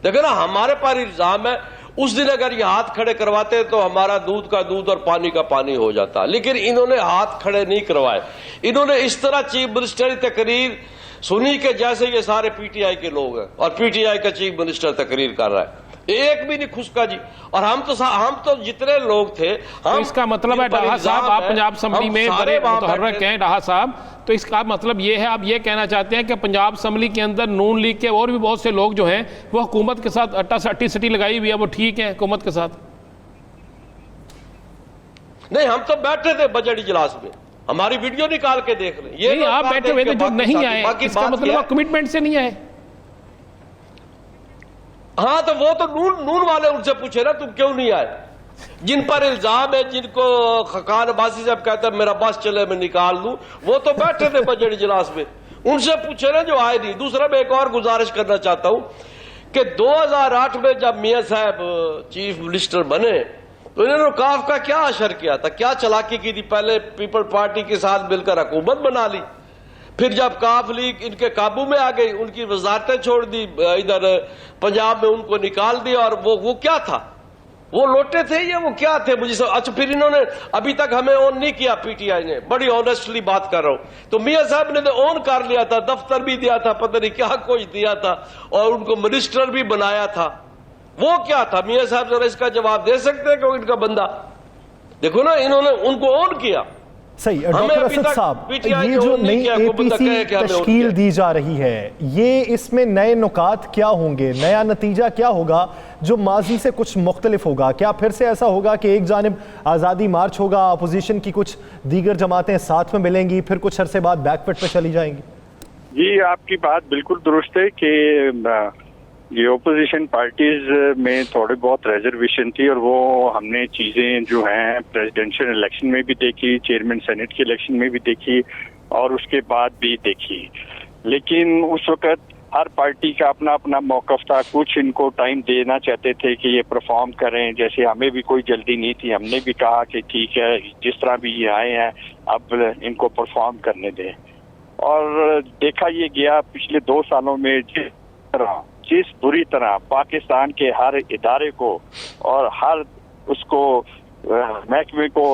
دیکھیں نا, ہمارے پر الزام ہے اس دن اگر یہ ہاتھ کھڑے کرواتے تو ہمارا دودھ کا دودھ اور پانی کا پانی ہو جاتا, لیکن انہوں نے ہاتھ کھڑے نہیں کروائے. انہوں نے اس طرح چیف منسٹر تقریر سنی کہ جیسے یہ سارے پی ٹی آئی کے لوگ ہیں اور پی ٹی آئی کا چیف منسٹر تقریر کر رہا ہے, ایک بھی نہیں خسکا جی. اور ہم تو جتنے لوگ تھے, اس کا مطلب ہے ڈاہا صاحب آپ پنجاب اسمبلی میں بڑے متحرک ہیں. ڈاہا صاحب تو اس کا مطلب یہ ہے, آپ یہ کہنا چاہتے ہیں کہ پنجاب اسمبلی کے اندر نون لیگ کے اور بھی بہت سے لوگ جو ہیں وہ حکومت کے ساتھ اٹا سٹی لگائی ہوئی ہے, وہ ٹھیک ہے حکومت کے ساتھ؟ نہیں, ہم تو بیٹھے تھے بجٹ اجلاس میں, ہماری ویڈیو نکال کے دیکھ لیں. یہ نہیں آپ بیٹھے ہوئے تھے جو نہیں آئے, اس کا مطلب وہ کمٹمنٹ سے نہیں آئے. ہاں تو وہ تو نون والے ان سے پوچھے نا تم کیوں نہیں آئے, جن پر الزام ہے, جن کو خاقان عباسی صاحب کہتا ہے میرا بس چلے میں نکال دوں, وہ تو بیٹھے تھے بجٹ اجلاس میں, ان سے پوچھے نا جو آئے نہیں. دوسرا میں ایک اور گزارش کرنا چاہتا ہوں کہ 2008 میں جب میاں صاحب چیف منسٹر بنے تو انہوں نے کاف کا کیا اشر کیا تھا, کیا چلاکی کی تھی. پہلے پیپل پارٹی کے ساتھ مل کر حکومت بنا لی, پھر جب کاف لیگ ان کے قابو میں آ گئی, ان کی وزارتیں چھوڑ دی, ادھر پنجاب میں ان کو نکال دیا, اور وہ کیا تھا, وہ لوٹے تھے یا وہ کیا تھے مجھے اچھا. پھر انہوں نے ابھی تک ہمیں اون نہیں کیا, پی ٹی آئی نے, بڑی آنیسٹلی بات کر رہا ہوں. تو میاں صاحب نے تو اون کر لیا تھا, دفتر بھی دیا تھا, پتہ نہیں کیا کچھ دیا تھا, اور ان کو منسٹر بھی بنایا تھا. وہ کیا تھا میاں صاحب, ذرا اس کا جواب دے سکتے ہیں کہ ان کا بندہ, دیکھو نا انہوں نے ان کو اون کیا. صحیح. ڈاکٹر اسد صاحب, یہ جو نئی اے پی سی تشکیل دی جا رہی ہے, یہ اس میں نئے نکات کیا ہوں گے, نیا نتیجہ کیا ہوگا جو ماضی سے کچھ مختلف ہوگا؟ کیا پھر سے ایسا ہوگا کہ ایک جانب آزادی مارچ ہوگا, اپوزیشن کی کچھ دیگر جماعتیں ساتھ میں ملیں گی, پھر کچھ عرصے بعد بیک فٹ پہ چلی جائیں گی؟ جی آپ کی بات بالکل درست ہے کہ یہ اپوزیشن پارٹیز میں تھوڑے بہت ریزرویشن تھی, اور وہ ہم نے چیزیں جو ہیں پریزیڈنشل الیکشن میں بھی دیکھی, چیئرمین سینٹ کے الیکشن میں بھی دیکھی, اور اس کے بعد بھی دیکھی. لیکن اس وقت ہر پارٹی کا اپنا اپنا موقف تھا. کچھ ان کو ٹائم دینا چاہتے تھے کہ یہ پرفارم کریں, جیسے ہمیں بھی کوئی جلدی نہیں تھی, ہم نے بھی کہا کہ ٹھیک ہے جس طرح بھی یہ آئے ہیں اب ان کو پرفارم کرنے دیں. اور دیکھا یہ گیا پچھلے 2 سالوں میں جس بری طرح پاکستان کے ہر ادارے کو اور ہر اس کو محکمے کو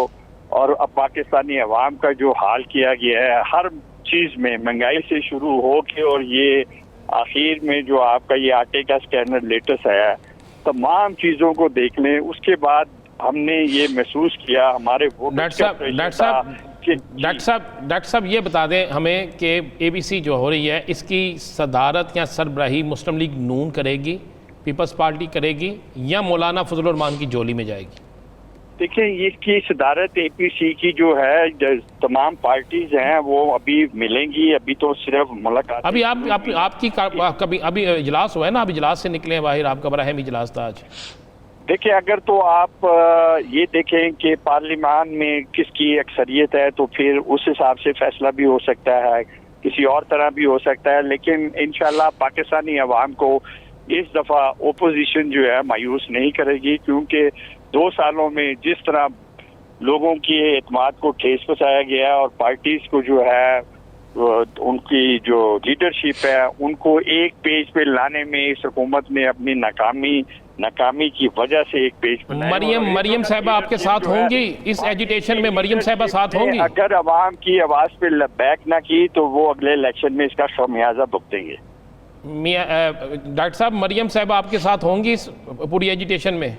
اور اب پاکستانی عوام کا جو حال کیا گیا ہے ہر چیز میں, مہنگائی سے شروع ہو کے اور یہ آخر میں جو آپ کا یہ آٹے کا اسکینر لیٹسٹ ہے, تمام چیزوں کو دیکھ لیں. اس کے بعد ہم نے یہ محسوس کیا ہمارے ڈاکٹر صاحب یہ بتا دیں ہمیں کہ اے بی سی جو ہو رہی ہے اس کی صدارت یا سربراہی مسلم لیگ نون کرے گی, پیپلز پارٹی کرے گی, یا مولانا فضل الرحمان کی جولی میں جائے گی؟ دیکھیں اس کی صدارت اے پی سی کی جو ہے تمام پارٹیز ہیں وہ ابھی ملیں گی, ابھی تو صرف ملاقات. ابھی آپ کی کبھی ابھی اجلاس ہوا ہے نا, اب اجلاس سے نکلے ہیں باہر, آپ کا بڑا اہم اجلاس تھا آج. دیکھیں اگر تو آپ یہ دیکھیں کہ پارلیمان میں کس کی اکثریت ہے تو پھر اس حساب سے فیصلہ بھی ہو سکتا ہے, کسی اور طرح بھی ہو سکتا ہے. لیکن انشاءاللہ پاکستانی عوام کو اس دفعہ اپوزیشن جو ہے مایوس نہیں کرے گی, کیونکہ 2 سالوں میں جس طرح لوگوں کی اعتماد کو ٹھیس پہنچایا گیا اور پارٹیز کو جو ہے ان کی جو لیڈرشپ ہے ان کو ایک پیج پہ لانے میں اس حکومت نے اپنی ناکامی کی وجہ سے ایک پیج پہ مریم صاحبہ آپ کے ساتھ ہوں گی اس ایجیٹیشن میں؟ مریم صاحبہ ساتھ ہوں گی؟ اگر عوام کی آواز پہ بیک نہ کی تو وہ اگلے الیکشن میں اس کا خمیازہ بھگتیں گے. ڈاکٹر صاحب مریم صاحبہ آپ کے ساتھ ہوں گی اس پوری ایجیٹیشن میں؟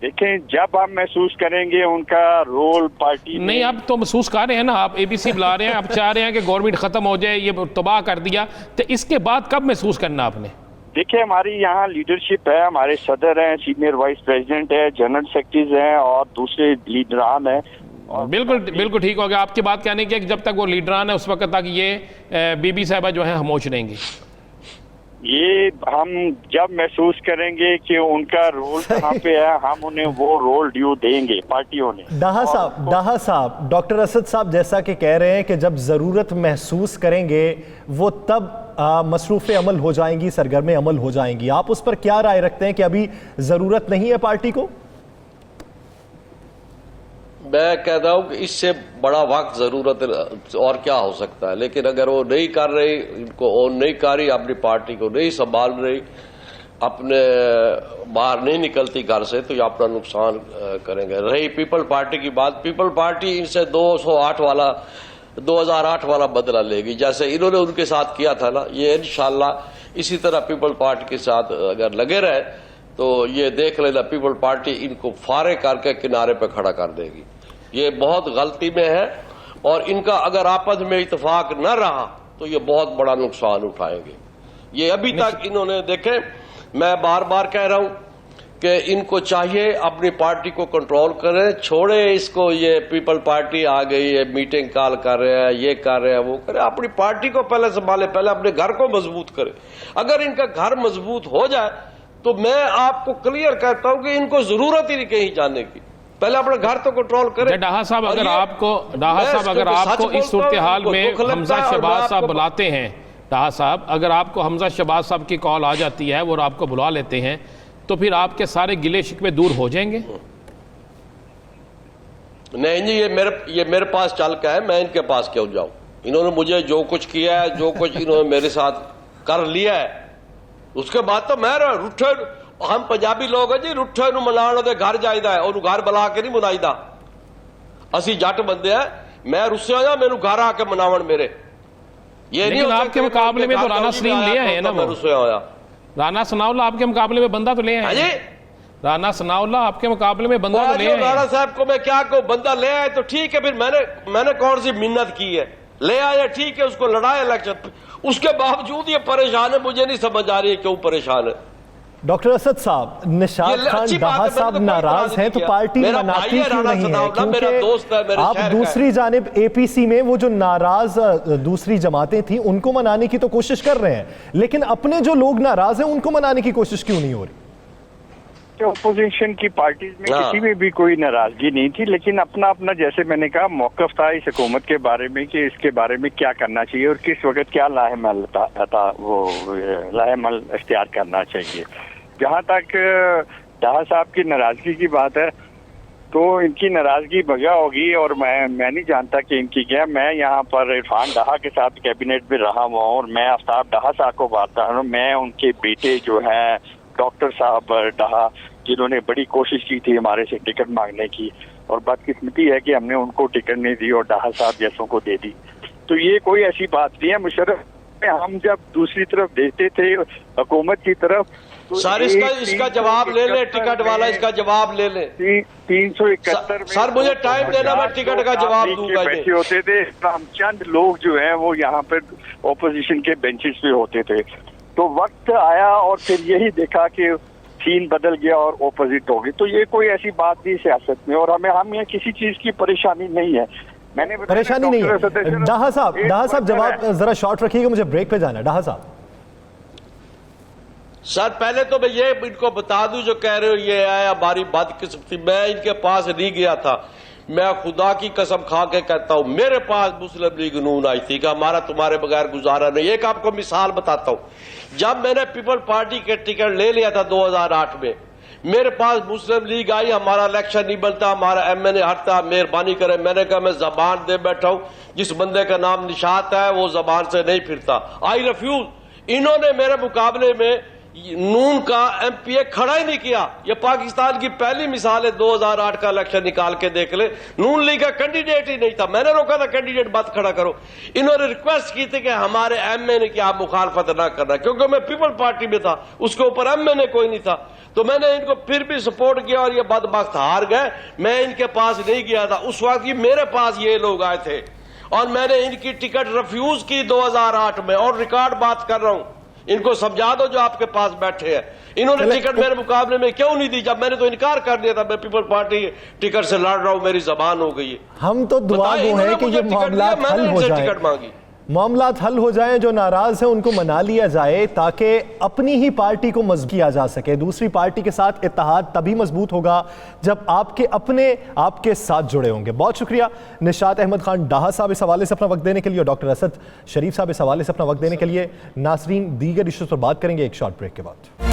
دیکھیں جب ہم محسوس کریں گے ان کا رول پارٹی نہیں, آپ تو محسوس کر رہے ہیں نا, آپ اے بی سی بلا رہے ہیں, آپ چاہ رہے ہیں کہ گورنمنٹ ختم ہو جائے, یہ تباہ کر دیا, تو اس کے بعد کب محسوس کرنا آپ نے؟ دیکھیں ہماری یہاں لیڈرشپ ہے, ہمارے صدر ہیں, سینئر وائس پریزیڈنٹ ہے, جنرل سیکرٹریز ہیں اور دوسرے لیڈران ہیں. بالکل ٹھیک ہو گیا. آپ کی بات کہنے کی کہ جب تک وہ لیڈران ہیں اس وقت تک یہ بی بی صاحبہ جو ہیں خاموش رہیں گی. یہ ہم جب محسوس کریں گے کہ ان کا رول کہاں پہ ہے ہم انہیں وہ رول ڈیو دیں گے پارٹیوں نے. ڈاہا صاحب, ڈاکٹر اسد صاحب جیسا کہ کہہ رہے ہیں کہ جب ضرورت محسوس کریں گے وہ تب مصروف عمل ہو جائیں گی, سرگرم عمل ہو جائیں گی. آپ اس پر کیا رائے رکھتے ہیں کہ ابھی ضرورت نہیں ہے پارٹی کو؟ میں کہتا ہوں کہ اس سے بڑا وقت ضرورت اور کیا ہو سکتا ہے, لیکن اگر وہ نہیں کر رہی, ان کو اون نہیں کر رہی, اپنی پارٹی کو نہیں سنبھال رہی, اپنے باہر نہیں نکلتی گھر سے, تو یہ اپنا نقصان کریں گے. رہی پیپل پارٹی کی بات, پیپل پارٹی ان سے 2008 والا بدلہ لے گی, جیسے انہوں نے ان کے ساتھ کیا تھا نا. یہ انشاءاللہ اسی طرح پیپل پارٹی کے ساتھ اگر لگے رہے تو یہ دیکھ لینا پیپل پارٹی ان کو فارغ کر کے کنارے پہ کھڑا کر دے گی. یہ بہت غلطی میں ہے, اور ان کا اگر آپس میں اتفاق نہ رہا تو یہ بہت بڑا نقصان اٹھائیں گے. یہ ابھی تک انہوں نے دیکھیں, میں بار بار کہہ رہا ہوں کہ ان کو چاہیے اپنی پارٹی کو کنٹرول کریں, چھوڑے اس کو یہ پیپل پارٹی آ گئی ہے, میٹنگ کال کر رہے ہیں, یہ کر رہے ہیں, وہ کر رہے ہیں. اپنی پارٹی کو پہلے سنبھالے, پہلے اپنے گھر کو مضبوط کرے. اگر ان کا گھر مضبوط ہو جائے تو میں آپ کو کلیئر کہتا ہوں کہ ان کو ضرورت ہی نہیں کہیں جانے کی, پہلے اپنے گھر تو کنٹرول کرے. ڈاہا صاحب اگر آپ کو اس صورتحال میں حمزہ شہباز صاحب بلاتے ہیں, ڈاہا صاحب اگر آپ کو حمزہ شہباز صاحب کی کال آ جاتی ہے اور آپ کو بلا لیتے ہیں تو پھر آپ کے سارے گلے شکوے دور ہو جائیں گے؟ نہیں جی, یہ میرے پاس چل کے ہے, میں ان کے پاس کیوں جاؤں؟ انہوں نے مجھے جو کچھ کیا ہے, جو کچھ انہوں نے میرے ساتھ کر لیا ہے, اس کے بعد تو میں روٹھے, ہم پنجابی لوگ ہیں جی, روٹھے نو ملان دے گھر جائیدا ہے, انہوں گھر بلا کے نہیں منائیدا. اسی جٹ بندے ہیں, میں رسے ہویا مینوں گھر آ کے مناون میرے. یہ نہیں لیکن آپ کے مقابلے میں تو رانا سلیم لے آئے ہیں نا, وہ رسے ہویا رانا ثناءاللہ آپ کے مقابلے میں بندہ تو لے آئے جی. رانا ثناءاللہ آپ کے مقابلے میں بندہ تو لے آئے رانا صاحب کو میں کیا کہوں, بندہ لے آئے تو ٹھیک ہے, پھر میں نے کون سی منت کی ہے, لے آئے ٹھیک ہے, اس کو لڑائے الیکشن, اس کے باوجود یہ پریشان ہے. مجھے نہیں سمجھ آ رہی ہے کیوں پریشان ہے. ڈاکٹر اسد صاحب, نشاط خان ڈاہا صاحب ناراض ہیں تو پارٹی مناتی کیوں نہیں ہے؟ کیونکہ آپ دوسری جانب اے پی سی میں وہ جو ناراض دوسری جماعتیں تھیں ان کو منانے کی تو کوشش کر رہے ہیں, لیکن اپنے جو لوگ ناراض ہیں ان کو منانے کی کوشش کیوں نہیں ہو رہی؟ اپوزیشن کی پارٹیز میں کسی میں بھی کوئی ناراضگی نہیں تھی, لیکن اپنا اپنا جیسے میں نے کہا موقف تھا اس حکومت کے بارے میں کہ اس کے بارے میں کیا کرنا چاہیے اور کس وقت کیا لاہمل اختیار کرنا چاہیے. جہاں تک ڈاہا صاحب کی ناراضگی کی بات ہے تو ان کی ناراضگی بجا ہوگی, اور میں نہیں جانتا کہ ان کی کیا. میں یہاں پر عرفان ڈاہا کے ساتھ کیبنٹ میں رہا ہوا ہوں, اور میں آفتاب ڈاہا صاحب کو بات کر رہا ہوں. میں ان کے بیٹے جو ہیں ڈاکٹر صاحب ڈاہا, جنہوں نے بڑی کوشش کی تھی ہمارے سے ٹکٹ مانگنے کی, اور بدقسمتی ہے کہ ہم نے ان کو ٹکٹ نہیں دی اور ڈاہا صاحب جیسوں کو دے دی. تو یہ کوئی ایسی بات نہیں ہے. مشرف ہم جب دوسری طرف دیکھتے تھے حکومت کی طرف, سر اس کا جواب لے لیں, ٹکٹ والا اس کا جواب لے لیں. 371 سر مجھے ٹائم دینا, میں ٹکٹ کا جواب دوں گا. بیٹھے ہوتے تھے, ہم چند لوگ جو ہیں وہ یہاں پہ اپوزیشن کے بینچز پہ ہوتے تھے. تو وقت آیا اور پھر یہی دیکھا کہ سین بدل گیا اور اپوزٹ ہو گئی. تو یہ کوئی ایسی بات نہیں سیاست میں, اور ہم یہ کسی چیز کی پریشانی نہیں ہے. میں نے پریشانی نہیں ہے. ڈاہا صاحب جواب ذرا شارٹ رکھیے گا, مجھے بریک پہ جانا ہے. ڈاہا صاحب سر پہلے تو میں یہ ان کو بتا دوں, جو کہہ رہے ہو یہ ہے ہماری بدقسمتی, میں ان کے پاس نہیں گیا تھا. میں خدا کی قسم کھا کے کہتا ہوں میرے پاس مسلم لیگ نون آئی تھی کہ ہمارا تمہارے بغیر گزارا نہیں. ایک آپ کو مثال بتاتا ہوں, جب میں نے پیپل پارٹی کے ٹکٹ لے لیا تھا 2008 میں, میرے پاس مسلم لیگ آئی, ہمارا الیکشن نہیں بنتا, ہمارا ایم این اے ہٹتا, مہربانی کرے. میں نے کہا میں زبان دے بیٹھا ہوں, جس بندے کا نام نشاط ہے وہ زبان سے نہیں پھرتا. I refuse. انہوں نے میرے مقابلے میں نون کا ایم پی اے کھڑا ہی نہیں کیا. یہ پاکستان کی پہلی مثال ہے, 2008 کا الیکشن نکال کے دیکھ لے, نون لیگ کا کینڈیڈیٹ ہی نہیں تھا. میں نے روکا تھا کینڈیڈیٹ بات کھڑا کرو. انہوں نے ریکویسٹ کی تھی کہ ہمارے ایم این اے کی آپ مخالفت نہ کرنا, کیونکہ میں پیپل پارٹی میں تھا, اس کے اوپر ایم این اے کوئی نہیں تھا. تو میں نے ان کو پھر بھی سپورٹ کیا اور یہ بدبخت ہار گئے. میں ان کے پاس نہیں گیا تھا اس وقت, یہ میرے پاس یہ لوگ آئے تھے اور میں نے ان کی ٹکٹ ریفیوز کی 2008 میں, اور ریکارڈ بات کر رہا ہوں. ان کو سمجھا دو جو آپ کے پاس بیٹھے ہیں, انہوں نے ٹکٹ میرے مقابلے میں کیوں نہیں دی, جب میں نے تو انکار کر دیا تھا. میں پیپل پارٹی ٹکٹ سے لڑ رہا ہوں, میری زبان ہو گئی ہے. ہم تو دعا گو ہیں کہ یہ معاملات حل ہو جائیں, جو ناراض ہیں ان کو منا لیا جائے تاکہ اپنی ہی پارٹی کو مضبوط کیا جا سکے. دوسری پارٹی کے ساتھ اتحاد تبھی مضبوط ہوگا جب آپ کے اپنے آپ کے ساتھ جڑے ہوں گے. بہت شکریہ نشاط احمد خان ڈاہا صاحب اس حوالے سے اپنا وقت دینے کے لیے, اور ڈاکٹر اسد شریف صاحب اس حوالے سے اپنا وقت دینے کے لیے. ناظرین دیگر ایشوز پر بات کریں گے ایک شارٹ بریک کے بعد.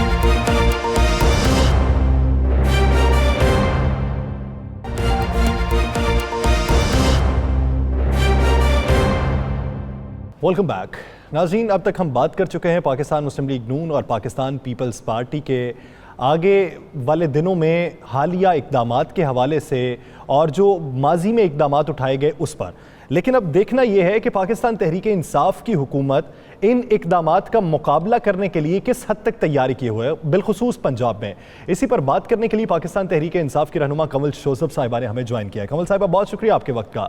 Welcome back. ناظرین اب تک ہم بات کر چکے ہیں پاکستان مسلم لیگ نون اور پاکستان پیپلز پارٹی کے آگے والے دنوں میں حالیہ اقدامات کے حوالے سے اور جو ماضی میں اقدامات اٹھائے گئے اس پر. لیکن اب دیکھنا یہ ہے کہ پاکستان تحریک انصاف کی حکومت ان اقدامات کا مقابلہ کرنے کے لیے کس حد تک تیاری کیے ہوئے ہے, بالخصوص پنجاب میں. اسی پر بات کرنے کے لیے پاکستان تحریک انصاف کی رہنما کنول شوزب صاحبہ نے ہمیں جوائن کیا ہے. کنول صاحبہ بہت شکریہ آپ کے وقت کا.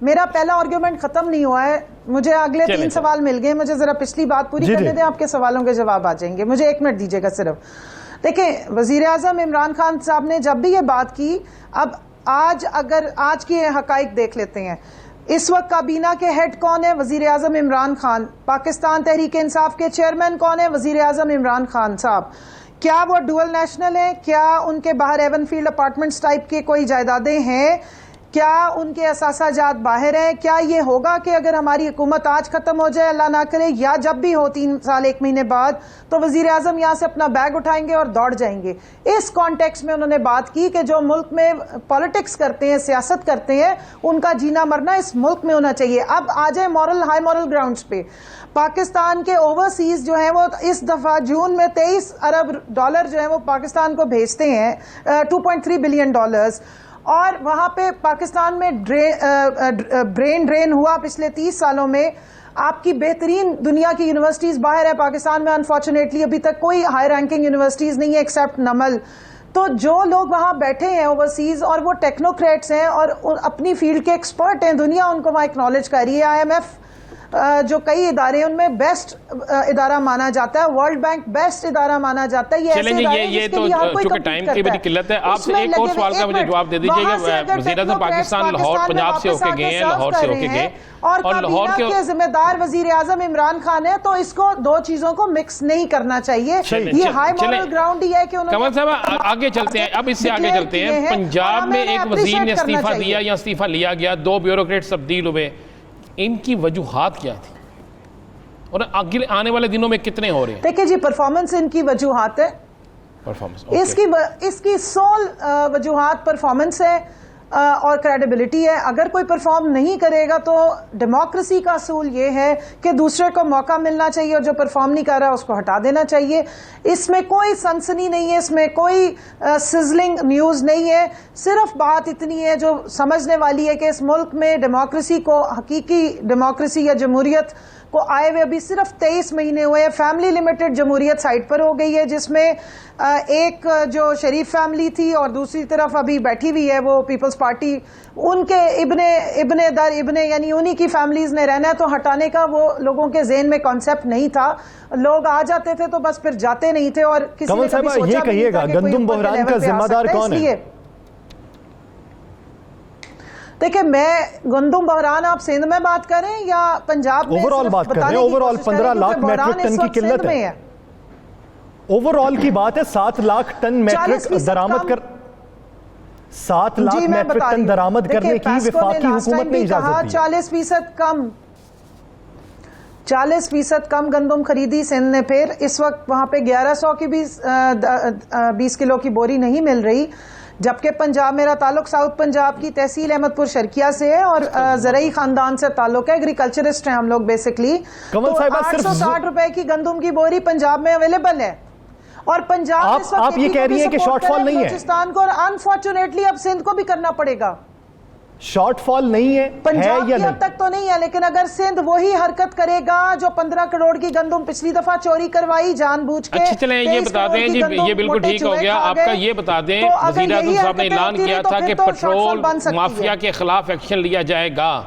میرا پہلا آرگیومنٹ ختم نہیں ہوا ہے, مجھے اگلے 3 سوال مل گئے, مجھے ذرا پچھلی بات پوری کرنے دیں, آپ کے سوالوں کے جواب آ جائیں گے, مجھے 1 منٹ دیجیے گا صرف. دیکھیں, وزیر اعظم عمران خان صاحب نے جب بھی یہ بات کی, اب آج کی حقائق دیکھ لیتے ہیں. اس وقت کابینہ کے ہیڈ کون ہے؟ وزیر اعظم عمران خان. پاکستان تحریک انصاف کے چیئرمین کون ہے؟ وزیر اعظم عمران خان صاحب. کیا وہ ڈوئل نیشنل ہیں؟ کیا ان کے باہر ایون فیلڈ اپارٹمنٹس ٹائپ کے کوئی جائیدادیں ہیں؟ کیا ان کے اثاثہ جات باہر ہیں؟ کیا یہ ہوگا کہ اگر ہماری حکومت آج ختم ہو جائے, اللہ نہ کرے, یا جب بھی ہو 3 سال 1 مہینے بعد, تو وزیر اعظم یہاں سے اپنا بیگ اٹھائیں گے اور دوڑ جائیں گے؟ اس کانٹیکس میں انہوں نے بات کی کہ جو ملک میں پالیٹکس کرتے ہیں, سیاست کرتے ہیں, ان کا جینا مرنا اس ملک میں ہونا چاہیے. اب آ جائیں ہائی مورل گراؤنڈز پہ. پاکستان کے اوورسیز جو ہیں وہ اس دفعہ جون میں $23 ارب جو ہیں وہ پاکستان کو بھیجتے ہیں, $2.3 بلین, اور وہاں پہ پاکستان میں برین ڈرین ہوا پچھلے 30 سالوں میں. آپ کی بہترین دنیا کی یونیورسٹیز باہر ہے, پاکستان میں انفارچونیٹلی ابھی تک کوئی ہائی رینکنگ یونیورسٹیز نہیں ہے ایکسیپٹ نمل. تو جو لوگ وہاں بیٹھے ہیں اوورسیز, اور وہ ٹیکنوکریٹس ہیں اور اپنی فیلڈ کے ایکسپرٹ ہیں, دنیا ان کو وہاں ایکنالج کر رہی ہے. IMF جو کئی ادارے ہیں ان میں بیسٹ ادارہ مانا جاتا ہے, ورلڈ بینک بیسٹ ادارہ مانا جاتا ہے. یہ تو چونکہ ٹائم کی بھی قلت ہے, آپ سے ایک اور سوال کا مجھے جواب دے دیجیے گا. وزیر اعظم پاکستان لاہور پنجاب سے ہو کے گئے ہیں, لاہور سے ہو کے گئے, اور کابینہ کے ذمہ دار وزیر اعظم عمران خان ہے, تو اس کو 2 چیزوں کو مکس نہیں کرنا چاہیے. یہ ہائی مورل گراؤنڈ ہی ہے کہ انہوں نے. کمل صاحب آگے چلتے ہیں, اب اس سے آگے چلتے ہیں. پنجاب میں ایک وزیر نے استعفیٰ دیا یا استعفیٰ لیا گیا, 2 بیوروکریٹ تبدیل ہوئے, ان کی وجوہات کیا تھی اور آنے والے دنوں میں کتنے ہو رہے ہیں؟ دیکھیں جی, پرفارمنس ان کی وجوہات ہے, اس کی سول وجوہات پرفارمنس ہے اور کریڈیبلٹی ہے. اگر کوئی پرفارم نہیں کرے گا تو ڈیموکریسی کا اصول یہ ہے کہ دوسرے کو موقع ملنا چاہیے, اور جو پرفارم نہیں کر رہا اس کو ہٹا دینا چاہیے. اس میں کوئی سنسنی نہیں ہے, اس میں کوئی سزلنگ نیوز نہیں ہے. صرف بات اتنی ہے جو سمجھنے والی ہے کہ اس ملک میں ڈیموکریسی کو, حقیقی ڈیموکریسی یا جمہوریت کو آئے ہوئے ابھی صرف 23 مہینے ہوئے. فیملی لیمیٹڈ جمہوریت سائٹ پر ہو گئی ہے, جس میں ایک جو شریف فیملی تھی اور دوسری طرف ابھی بیٹھی ہوئی ہے وہ پیپلز پارٹی, ان کے ابن یعنی انہی کی فیملیز نے رہنا ہے. تو ہٹانے کا وہ لوگوں کے ذہن میں کانسیپٹ نہیں تھا. لوگ آ جاتے تھے تو بس پھر جاتے نہیں تھے, اور کسی نے کبھی سوچا بھی نہیں تھا کہ کوئی اوپر کے لیول پہ آ سکتا ہے. دیکھیں, میں گندم بحران آپ سندھ میں بات کریں یا پنجاب میں, اوورال بات کر رہے ہیں. اوورال 15 لاکھ میٹرک ٹن کی قلت ہے. اوورال کی بات ہے, 7 لاکھ ٹن میٹرک درآمد کر 7 لاکھ میٹرک ٹن درآمد کرنے کی وفاقی حکومت نے اجازت دی. 40% کم گندم خریدی سندھ نے. پھر اس وقت وہاں پہ 1100 کی بھی 20 کلو کی بوری نہیں مل رہی, جبکہ پنجاب, میرا تعلق ساؤتھ پنجاب کی تحصیل احمد پور شرکیہ سے ہے اور زرعی خاندان سے تعلق ہے, ایگریکلچرسٹ ہیں ہم لوگ بیسکلی. تو 860 روپے کی گندم کی بوری پنجاب میں اویلیبل ہے, اور پنجاب آپ یہ کہہ رہی ہیں کہ شارٹ فال نہیں ہے بلوچستان کو, اور انفارچونیٹلی اب سندھ کو بھی کرنا پڑے گا. شارٹ فال نہیں ہے پنجاب کی اب تک تو نہیں ہے, لیکن اگر سندھ وہی حرکت کرے گا جو 15 کروڑ کی گندم پچھلی دفعہ چوری کروائی جان بوجھ کے. اچھا چلیں یہ بتا دیں جی, یہ بالکل ٹھیک ہو گیا آپ کا. یہ بتا دیں وزیر اعظم صاحب نے اعلان کیا تھا کہ پیٹرول مافیا کے خلاف ایکشن لیا جائے گا.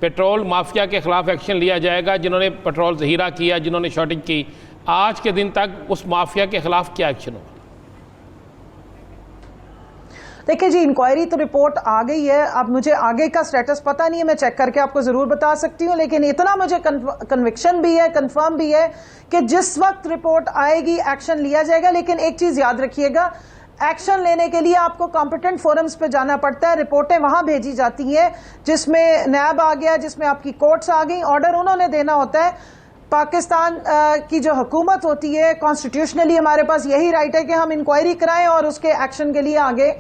پیٹرول مافیا کے خلاف ایکشن لیا جائے گا, جنہوں نے پیٹرول ذخیرہ کیا, جنہوں نے شارٹنگ کی. آج کے دن تک اس مافیا کے خلاف کیا ایکشن ہوگا؟ دیکھیں جی, انکوائری تو رپورٹ آ گئی ہے. اب مجھے آگے کا سٹیٹس پتہ نہیں ہے, میں چیک کر کے آپ کو ضرور بتا سکتی ہوں, لیکن اتنا مجھے کنوکشن بھی ہے, کنفرم بھی ہے کہ جس وقت رپورٹ آئے گی ایکشن لیا جائے گا. لیکن ایک چیز یاد رکھیے گا, ایکشن لینے کے لیے آپ کو کمپیٹنٹ فورمز پہ جانا پڑتا ہے. رپورٹیں وہاں بھیجی جاتی ہیں جس میں نیب آ گیا, جس میں آپ کی کورٹس آ گئی, آرڈر انہوں نے دینا ہوتا ہے. پاکستان کی جو حکومت ہوتی ہے, کانسٹیٹیوشنلی ہمارے پاس یہی رائٹ ہے کہ ہم انکوائری کرائیں اور اس کے ایکشن کے لیے آگے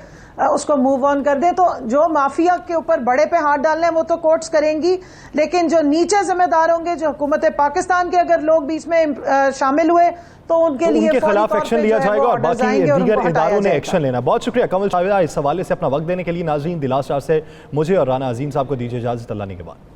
اس کو موو آن کر دیں. تو جو مافیا کے اوپر بڑے پہ ہاتھ ڈالنے ہیں وہ تو کورٹس کریں گی, لیکن جو نیچے ذمہ دار ہوں گے, جو حکومت پاکستان کے اگر لوگ بھی اس میں شامل ہوئے تو ان کے لیے خلاف ایکشن لیا جائے گا, اور باقی دیگر اداروں نے ایکشن لینا. بہت شکریہ کمل شاہدہ اس حوالے سے اپنا وقت دینے کے لیے. ناظرین, دی لاسٹ آور سے مجھے اور رانا عظیم صاحب کو دیجیے اجازت. اللہ نے کے بعد.